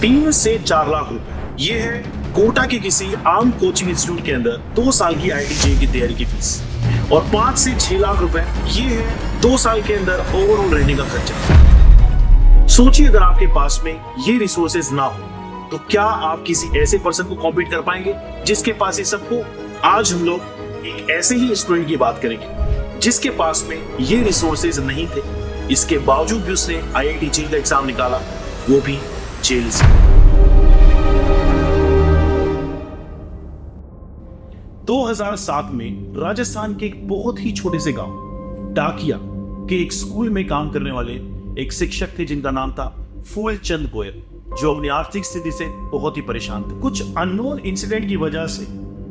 3 से 4 लाख रुपए ये है कोटा के किसी आम कोचिंग इंस्टीट्यूट के अंदर 2 साल की IIT JEE की तैयारी की फीस, और 5 से 6 लाख रुपए ये है 2 साल के अंदर ओवरऑल रहने का खर्चा। सोचिए अगर आपके पास में ये रिसोर्सेज ना हो तो क्या आप किसी ऐसे पर्सन को कॉम्पीट कर पाएंगे जिसके पास ये सब हो? आज हम लोग एक ऐसे ही स्टूडेंट की बात करेंगे जिसके पास में ये रिसोर्सेज नहीं थे, इसके बावजूद भी उसने IIT JEE का एग्जाम निकाला, वो भी जेल से। 2007 में राजस्थान के एक बहुत ही छोटे से गांव डाकिया के एक स्कूल में काम करने वाले एक शिक्षक थे जिनका नाम था फूलचंद गोयल, जो अपनी आर्थिक स्थिति से बहुत ही परेशान थे। कुछ अननोन इंसिडेंट की वजह से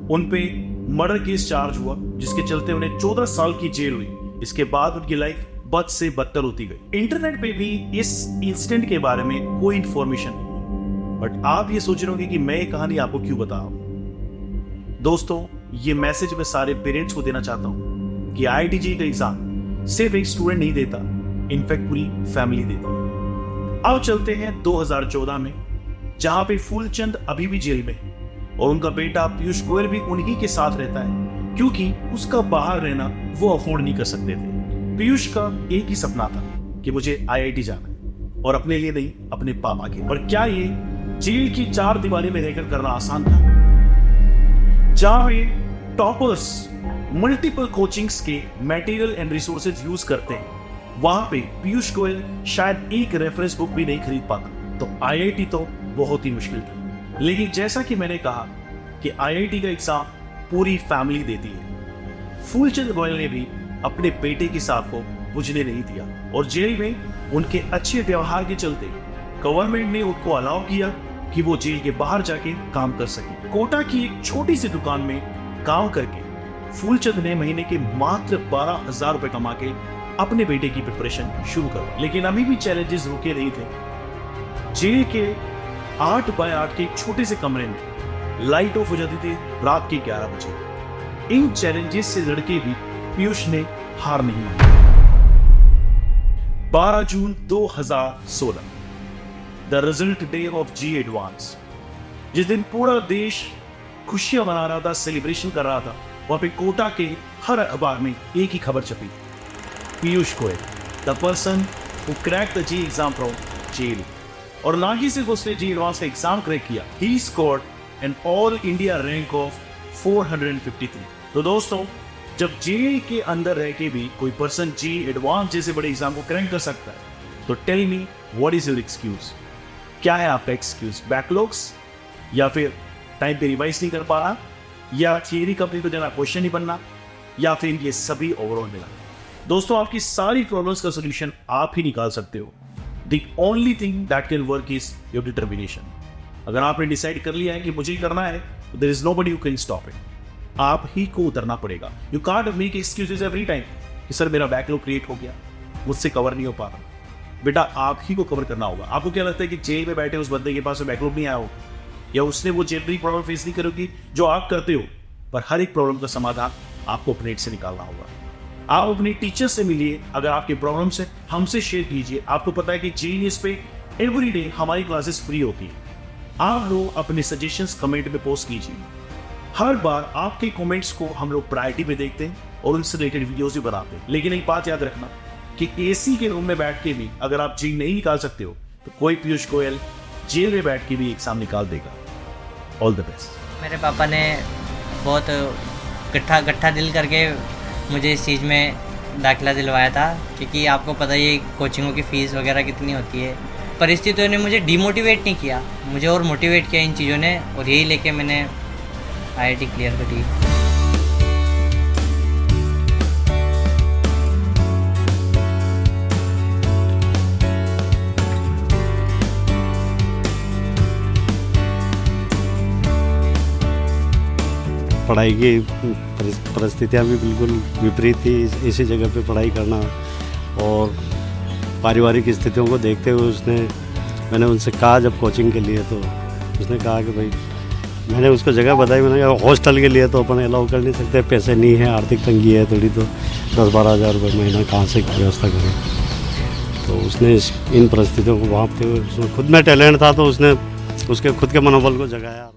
उन पे मर्डर केस चार्ज हुआ, जिसके चलते उन्हें 14 साल की जेल हुई। इसके बाद उनकी लाइफ बद से बदतर होती गई। इंटरनेट पे भी इस इंसिडेंट के बारे में कोई इंफॉर्मेशन नहीं, बट आप ये सोच रहे होंगे कि मैं ये कहानी आपको क्यों बता रहा हूं। दोस्तों, ये मैसेज मैं सारे पेरेंट्स को देना चाहता हूं कि IIT JEE का एग्जाम सिर्फ एक स्टूडेंट नहीं देता, इनफैक्ट पूरी फैमिली देती है। अब चलते हैं 2014 में, जहां पे फूलचंद अभी भी जेल में है और उनका बेटा पीयूष गोयल भी उन्हीं के साथ रहता है, क्योंकि उसका बाहर रहना वो अफोर्ड नहीं कर सकते थे। पीयूष का एक ही सपना था कि मुझे IIT जाना है, और अपने लिए नहीं, अपने पापा के। और क्या ये जेल की 4 दीवारी में रहकर करना आसान था? जहां पे टॉपर्स मल्टीपल कोचिंग्स के मटेरियल एंड रिसोर्सेज यूज करते हैं, वहां पे पीयूष गोयल शायद एक रेफरेंस बुक भी नहीं खरीद पाता। तो IIT तो बहुत ही मुश्किल था। लेकिन जैसा कि मैंने कहा कि IIT का एग्जाम पूरी फैमिली देती है, फूलचंद गोयल ने भी अपने बेटे के साथ को बुझने नहीं दिया, और जेल में उनके अच्छे व्यवहार के चलते गवर्नमेंट ने उनको अलाउ किया कि वो जेल के बाहर जाके काम कर सके। कोटा की एक छोटी सी दुकान में काम करके फूलचंद ने महीने के मात्र 12,000 रुपए कमा के अपने बेटे की प्रिपरेशन शुरू कर। लेकिन अभी भी चैलेंजेस रुके नहीं थे। जेल के 8 बाय 8 के एक छोटे से कमरे में लाइट ऑफ हो जाती थी रात के 11 बजे। इन चैलेंजेस से लड़के भी पीयूष ने हार नहीं मानी। 12 जून 2016, the result day of JEE advance, जिस दिन पूरा देश खुशियां मना रहा था, सेलिब्रेशन कर रहा था, वहां पे कोटा के हर अखबार में एक ही खबर छपी, Piyush Goyal, the person who cracked the JEE exam from jail. और ना ही सिर्फ उसने JEE एडवांस का एग्जाम क्रैक किया, ही scored an all India rank of 453। तो दोस्तों, जब JEE के अंदर रह के भी कोई पर्सन JEE एडवांस जैसे बड़े एग्जाम को क्रैक कर सकता है, तो tell me what is your excuse? क्या है आपका एक्सक्यूज? बैकलॉग्स, या फिर टाइम पे रिवाइज नहीं कर पा रहा, या थियरी कंप्लीट हो जाना, क्वेश्चन नहीं बनना, या फिर ये सभी ओवरऑल मिला? दोस्तों, आपकी सारी प्रॉब्लम्स का सोल्यूशन आप ही निकाल सकते हो। The only thing that can work is your determination. अगर आपने डिसाइड कर लिया है कि मुझे करना है, तो there is nobody who can stop it. आप ही को उतरना पड़ेगा। You can't make excuses every time कि सर मेरा बैकलॉग क्रिएट हो गया, मुझसे कवर नहीं हो पा रहा। बेटा, आप ही को कवर करना होगा। आपको क्या लगता है कि जेल में बैठे उस बंदे के पास बैकलॉग नहीं आया हो, या उसने वो जनरल प्रॉब्लम फेस नहीं करोगी जो आप करते हो? पर हर एक प्रॉब्लम का समाधान आपको अपने से निकालना होगा। आप अपने टीचर से मिलिए, अगर आपके प्रॉब्लम से हमसे शेयर कीजिए। आपको पता है कि जीनियस पे एवरीडे हमारी क्लासेस फ्री होती है। आप लोग अपने सजेशंस कमेंट में पोस्ट कीजिए। हर बार आपके कमेंट्स को हम लोग प्रायोरिटी पे देखते हैं और उनसे रिलेटेड वीडियोस भी बनाते हैं। लेकिन एक बात याद रखना कि AC के रूम में बैठ के भी अगर आप JEE नहीं निकाल सकते हो, तो कोई पीयूष गोयल जेल में बैठ के भी एग्जाम निकाल देगा। All the best. मेरे पापा ने बहुत गट्ठा दिल करके मुझे इस चीज़ में दाखिला दिलवाया था, क्योंकि आपको पता ही है कोचिंगों की फ़ीस वगैरह कितनी होती है। परिस्थितियों ने मुझे डिमोटिवेट नहीं किया, मुझे और मोटिवेट किया इन चीज़ों ने, और यही लेके मैंने IIT क्लियर करी। पढ़ाई की परिस्थितियाँ भी बिल्कुल विपरीत थी। इसी जगह पे पढ़ाई करना, और पारिवारिक स्थितियों को देखते हुए मैंने उनसे कहा जब कोचिंग के लिए, तो उसने कहा कि भाई, मैंने उसको जगह बताई, मैंने कहा हॉस्टल के लिए तो अपन अलाउ कर नहीं सकते, पैसे नहीं है, आर्थिक तंगी है थोड़ी, तो 10-12 हज़ार रुपये महीना कहाँ से व्यवस्था करें। तो उसने इन परिस्थितियों को भांपते हुए, उसमें खुद में टैलेंट था, तो उसने उसके खुद के मनोबल को जगाया।